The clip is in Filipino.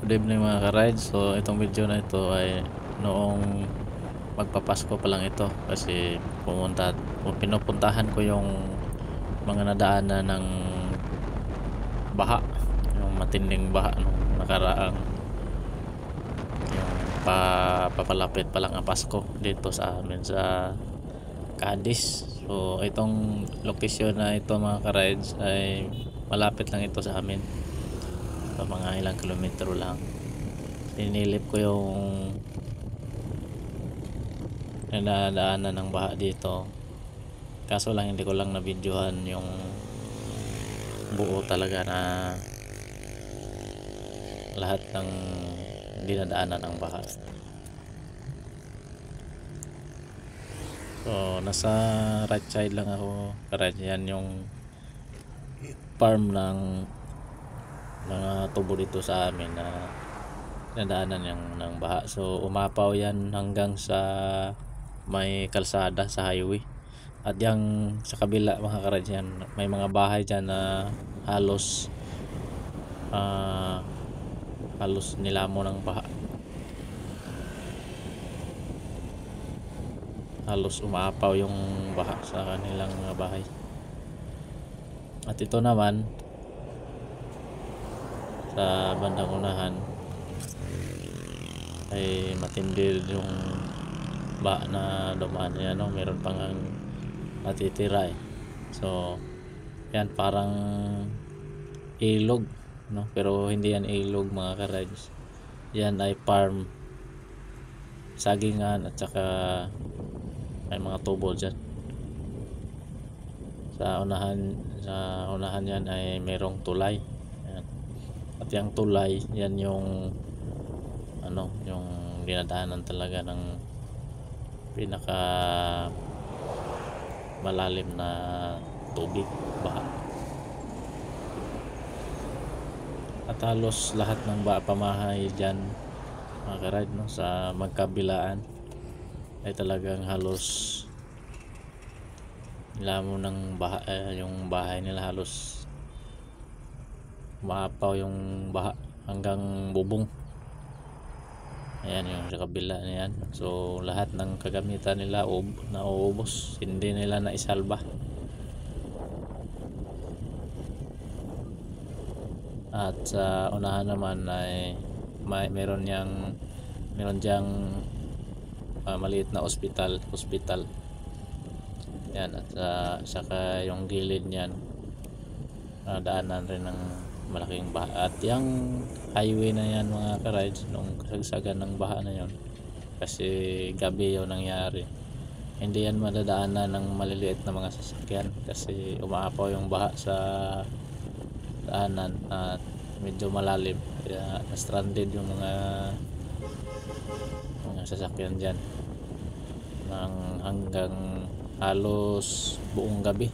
Good evening mga ka-ride. So itong video na ito ay noong magpapasko pa lang ito kasi pinupuntahan ko yung mga nadaanan ng baha, yung matinding baha nung nakaraang yung papalapit pa lang ang Pasko dito sa amin sa Cadiz. So itong location na ito mga ka-rides ay malapit lang ito sa amin, so mga ilang kilometro lang. Sinilip ko yung nadaanan ng baha dito, kaso lang hindi ko lang na-videohan yung buo talaga na lahat ng dinadaanan ng baha. So nasa right side lang ako, correct. Yan yung farm ng mga tubo dito sa amin na nadaanan ng baha. So umapaw yan hanggang sa may kalsada sa highway, at yang sa kabila mga karad yan may mga bahay dyan na halos nilamo ng baha, halos umaapaw yung baha sa kanilang mga bahay. At ito naman sa bandang unahan ay matindi yung baha na dumaan. Yan, no? Meron pang natitira eh. So yan parang ilog, no? Pero hindi yan ilog mga ka-rides, yan ay farm, sagingan, at saka may mga tubo dyan. Sa unahan yan ay merong tulay. Yan. At yung tulay yan yung yung dinadaanan talaga ng pinaka malalim na tubig, baha. At halos lahat ng pamahay dyan mga ka-ride, no, sa magkabilaan ay talagang halos nilamo ng baha. Yung bahay nila halos maapaw yung baha hanggang bubong. Ayan yung sa kabila niyan. So lahat ng kagamitan nila nauubos, hindi nila naisalba. At sa unahan naman ay meron diyang maliit na hospital. Yan, at saka yung gilid niyan daanan rin ng malaking baha. At yung highway na yan mga ka-rides, nung kasagsagan ng baha na yon, kasi gabi yun nangyari, hindi yan madadaanan ng maliliit na mga sasakyan kasi umaapaw yung baha sa daanan at medyo malalim, kaya na-stranded yung mga sasakyan dyan hanggang halos buong gabi.